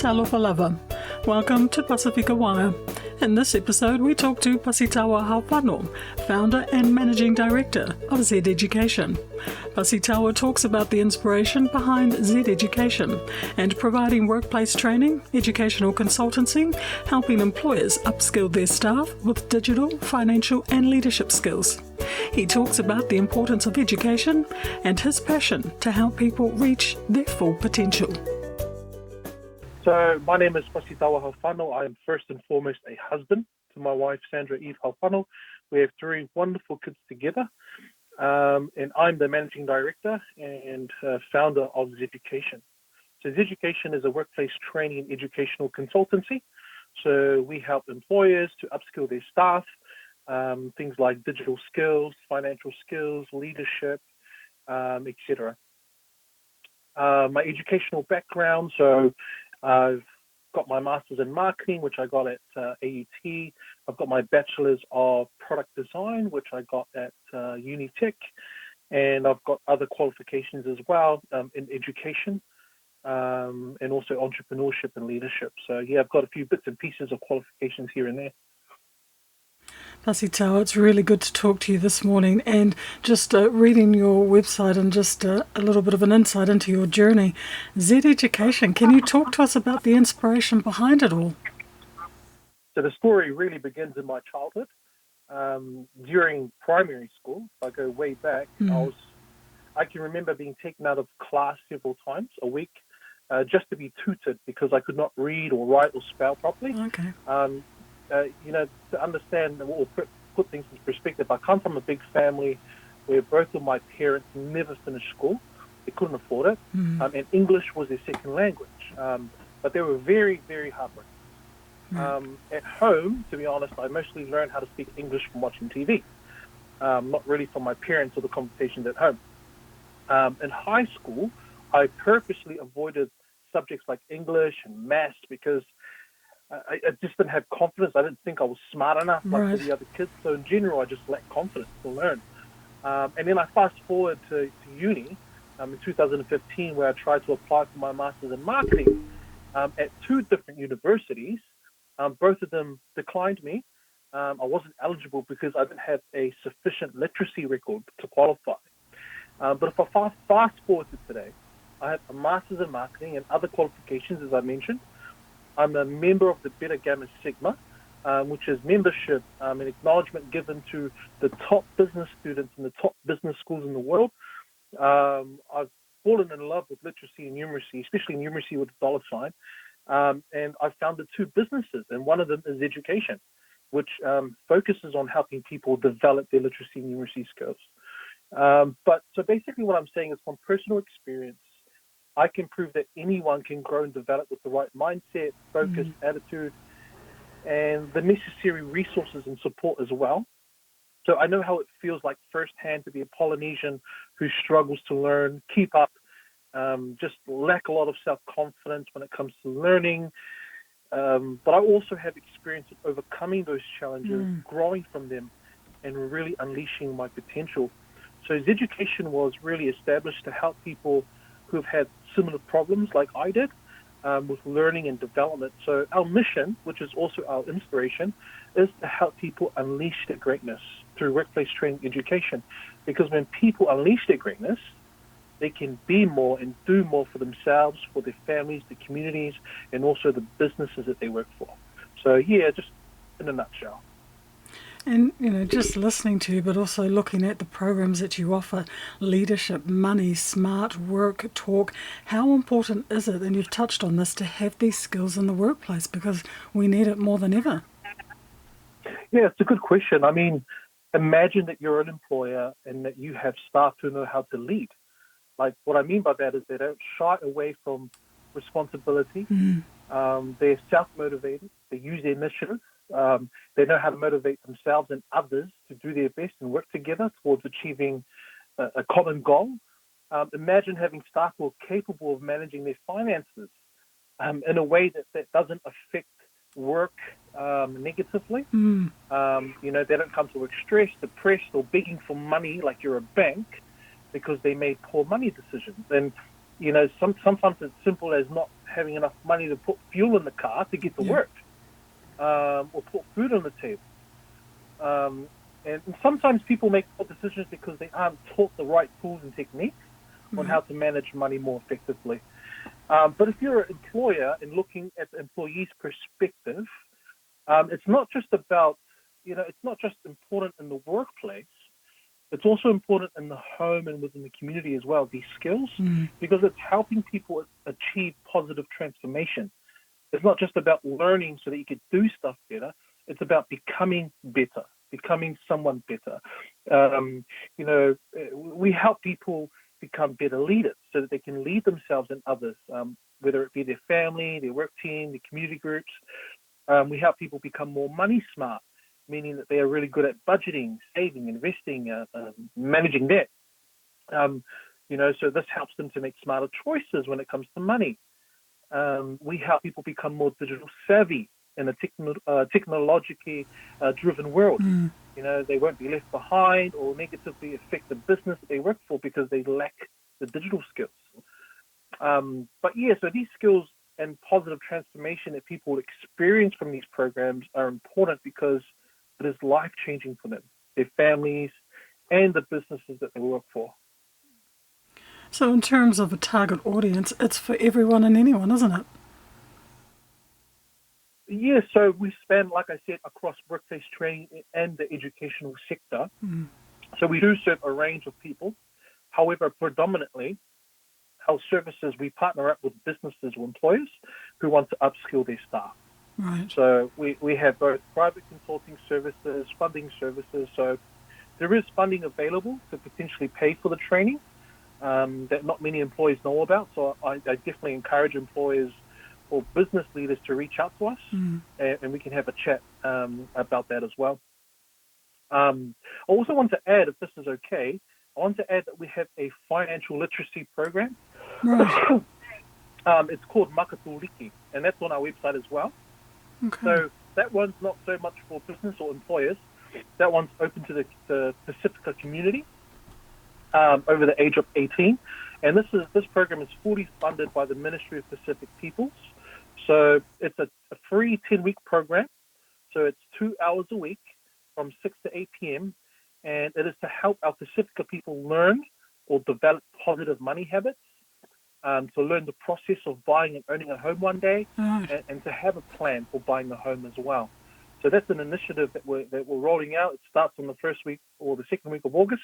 Talofa lava. Welcome to Pasifika Wire. In this episode, we talk to Pasitaua Haufano, founder and managing director of Zeducation. Pasitaua talks about the inspiration behind Zeducation and providing workplace training, educational consultancy, helping employers upskill their staff with digital, financial and leadership skills. He talks about the importance of education and his passion to help people reach their full potential. So my name is Pasitaua Haufano. I am first and foremost a husband to my wife, Sandra Eve Haufano. We have three wonderful kids together. And I'm the managing director and founder of Zeducation. So Zeducation is a workplace training and educational consultancy. So we help employers to upskill their staff, things like digital skills, financial skills, leadership, etc. My educational background, so I've got my master's in marketing, which I got at AUT. I've got my bachelor's of product design, which I got at Unitech. And I've got other qualifications as well in education and also entrepreneurship and leadership. So, yeah, I've got a few bits and pieces of qualifications here and there. Pasitaua, it's really good to talk to you this morning, and just reading your website and just a little bit of an insight into your journey. Zeducation, can you talk to us about the inspiration behind it all? So the story really begins in my childhood. During primary school, if I go way back, I can remember being taken out of class several times a week just to be tutored because I could not read or write or spell properly. Okay. To understand or put things into perspective, I come from a big family where both of my parents never finished school. They couldn't afford it. And English was their second language. But they were very, very hardworking. At home, to be honest, I mostly learned how to speak English from watching TV, not really from my parents or the conversations at home. In high school, I purposely avoided subjects like English and maths because I just didn't have confidence. I didn't think I was smart enough like the other kids. So in general, I just lacked confidence to learn. And then I fast forward to uni in 2015, where I tried to apply for my master's in marketing at two different universities. Both of them declined me. I wasn't eligible because I didn't have a sufficient literacy record to qualify. But if I fast forward to today, I have a master's in marketing and other qualifications, as I mentioned. I'm a member of the Beta Gamma Sigma, which is membership and acknowledgement given to the top business students in the top business schools in the world. I've fallen in love with literacy and numeracy, especially numeracy with a dollar sign. And I've founded two businesses, and one of them is Zeducation, which focuses on helping people develop their literacy and numeracy skills. So basically what I'm saying is from personal experience, I can prove that anyone can grow and develop with the right mindset, focus, attitude, and the necessary resources and support as well. So I know how it feels like firsthand to be a Polynesian who struggles to learn, keep up, just lack a lot of self-confidence when it comes to learning. But I also have experience in overcoming those challenges, growing from them, and really unleashing my potential. So Zeducation was really established to help people who've had similar problems like I did with learning and development. So our mission, which is also our inspiration, is to help people unleash their greatness through workplace training education. Because when people unleash their greatness, they can be more and do more for themselves, for their families, the communities, and also the businesses that they work for. So yeah, just in a nutshell. And, just listening to you, but also looking at the programs that you offer, leadership, money, smart work, talk, how important is it, and you've touched on this, to have these skills in the workplace because we need it more than ever? Yeah, it's a good question. I mean, imagine that you're an employer and that you have staff who know how to lead. Like, what I mean by that is they don't shy away from responsibility. They're self-motivated. They use their initiative. They know how to motivate themselves and others to do their best and work together towards achieving a common goal. Imagine having staff who are capable of managing their finances in a way that doesn't affect work negatively. They don't come to work stressed, depressed, or begging for money like you're a bank because they made poor money decisions. And sometimes it's simple as not having enough money to put fuel in the car to get to Yeah. work, or put food on the table. And sometimes people make poor decisions because they aren't taught the right tools and techniques on Right. how to manage money more effectively. But if you're an employer and looking at the employee's perspective, it's not just about, it's not just important in the workplace. It's also important in the home and within the community as well, these skills, because it's helping people achieve positive transformation. It's not just about learning so that you can do stuff better. It's about becoming better, becoming someone better. Um, we help people become better leaders so that they can lead themselves and others, whether it be their family, their work team, their community groups. We help people become more money smart, meaning that they are really good at budgeting, saving, investing, managing debt. So this helps them to make smarter choices when it comes to money. We help people become more digital savvy in a technologically driven world. They won't be left behind or negatively affect the business that they work for because they lack the digital skills. So these skills and positive transformation that people experience from these programs are important because it is life changing for them, their families, and the businesses that they work for. So in terms of a target audience, it's for everyone and anyone, isn't it? Yeah, so we span, like I said, across workplace training and the educational sector. So we do serve a range of people. However, predominantly, our services, we partner up with businesses or employers who want to upskill their staff. Right. So we have both private consulting services, funding services. So there is funding available to potentially pay for the training that not many employees know about. So I definitely encourage employers or business leaders to reach out to us, and we can have a chat about that as well. I also want to add, if this is okay, I want to add that we have a financial literacy program. Right. It's called Makatuliki, and that's on our website as well. Okay. So that one's not so much for business or employers. That one's open to the Pacifica community over the age of 18. And this program is fully funded by the Ministry of Pacific Peoples. So it's a free 10-week program. So it's 2 hours a week from 6 to 8 p.m. And it is to help our Pacifica people learn or develop positive money habits, to learn the process of buying and owning a home one day, Right. and to have a plan for buying a home as well. So that's an initiative that we're rolling out. It starts on the first week or the second week of August.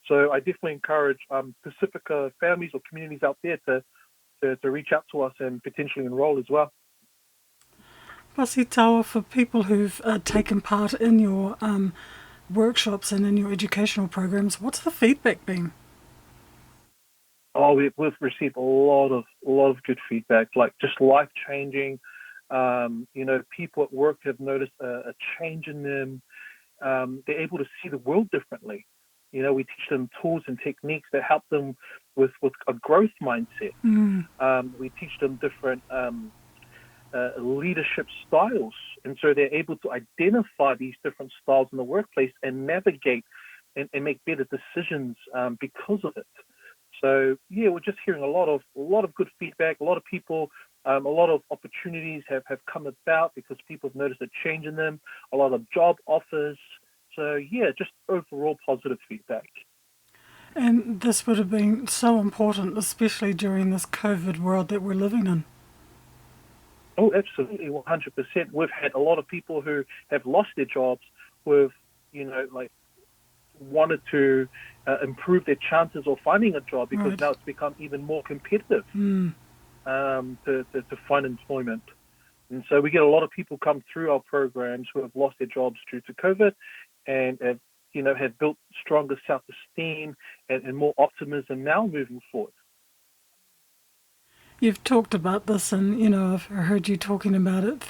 So I definitely encourage Pacifica families or communities out there to reach out to us and potentially enroll as well. Pasitaua, for people who've taken part in your workshops and in your educational programs, what's the feedback been? Oh, we've received a lot of good feedback, like just life changing. People at work have noticed a change in them. They're able to see the world differently. We teach them tools and techniques that help them with a growth mindset. We teach them different leadership styles, and so they're able to identify these different styles in the workplace and navigate and make better decisions because of it. So yeah, we're just hearing a lot of good feedback. A lot of people, a lot of opportunities have come about because people have noticed a change in them. A lot of job offers. So yeah, just overall positive feedback. And this would have been so important, especially during this COVID world that we're living in. Oh, absolutely, 100%. We've had a lot of people who have lost their jobs, who have, like wanted to improve their chances of finding a job because Right. now it's become even more competitive to find employment. And so we get a lot of people come through our programs who have lost their jobs due to COVID and have built stronger self-esteem and more optimism now moving forward. You've talked about this, and I've heard you talking about it.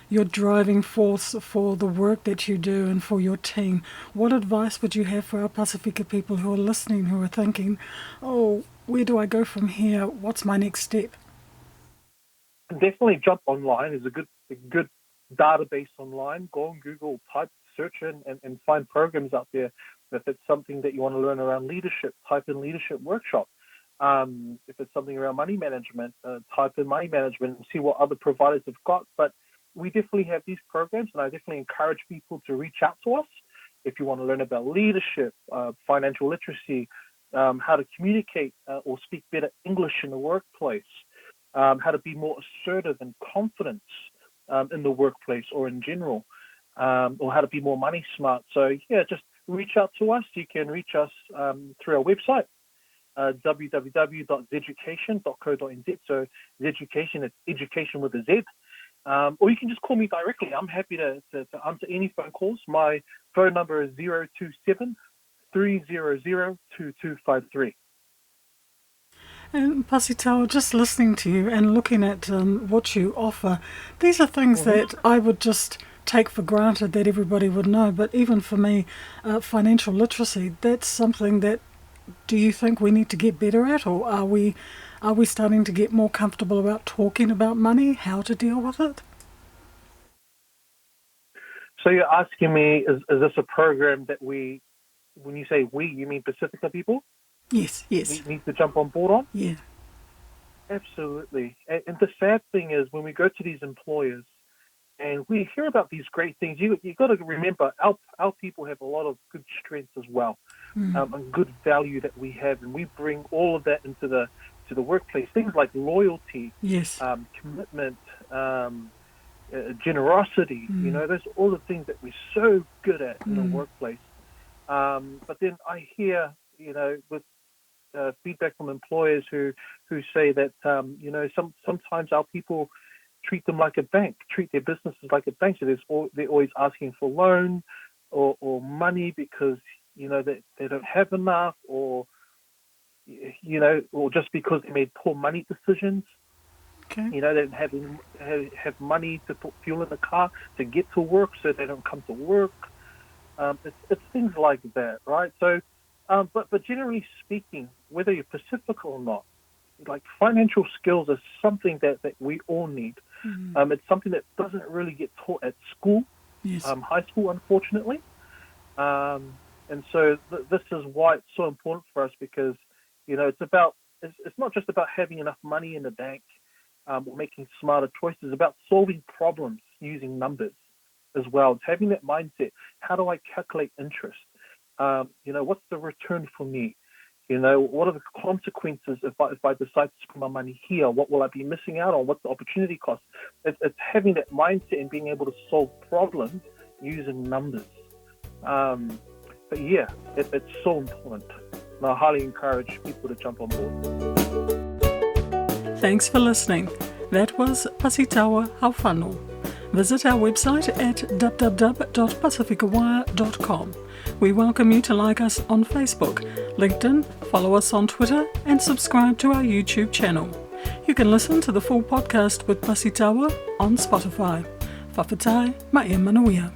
Your driving force for the work that you do and for your team. What advice would you have for our Pacifica people who are listening, who are thinking, "Oh, where do I go from here? What's my next step?" Definitely jump online. There's a good database online. Go on Google, type, search in, and find programs out there. If it's something that you want to learn around leadership, type in leadership workshop. If it's something around money management, type in money management and see what other providers have got. But we definitely have these programs, and I definitely encourage people to reach out to us if you want to learn about leadership, financial literacy, how to communicate or speak better English in the workplace, how to be more assertive and confident in the workplace or in general, or how to be more money smart. So yeah, just reach out to us. You can reach us through our website, www.zeducation.co.nz. So Zeducation, it's education with a Z. Or you can just call me directly. I'm happy to answer any phone calls. My phone number is 027 300 2253. And Pasitaua, just listening to you and looking at what you offer, these are things that I would just take for granted that everybody would know. But even for me, financial literacy, that's something that, do you think we need to get better at, or are we starting to get more comfortable about talking about money, how to deal with it? So you're asking me, is this a program that we, when you say we, you mean Pacifica people? Yes. We need to jump on board on? Yeah. Absolutely. And the sad thing is, when we go to these employers and we hear about these great things, you got to remember our people have a lot of good strengths as well, and good value that we have, and we bring all of that into the workplace. Things like loyalty, yes, commitment, generosity. You know, those are all the things that we're so good at in the workplace. But then I hear, with feedback from employers who say that sometimes our people treat them like a bank, treat their businesses like a bank. So they're always asking for loan or money because they don't have enough, or or just because they made poor money decisions. Okay. They don't have money to put fuel in the car to get to work, so they don't come to work. It's things like that, right? So, but generally speaking, whether you're Pacifica or not, like, financial skills is something that we all need. It's something that doesn't really get taught at school, yes, high school, unfortunately. And so this is why it's so important for us, because it's not just about having enough money in the bank or making smarter choices. It's about solving problems using numbers as well. It's having that mindset. How do I calculate interest? What's the return for me? What are the consequences if I decide to spend my money here? What will I be missing out on? What's the opportunity cost? It's having that mindset and being able to solve problems using numbers. But yeah, it's so important. And I highly encourage people to jump on board. Thanks for listening. That was Pasitaua Haufano. Visit our website at www.pacificawire.com. We welcome you to like us on Facebook, LinkedIn, follow us on Twitter, and subscribe to our YouTube channel. You can listen to the full podcast with Pasitaua on Spotify. Whawhatai, mai e manuia.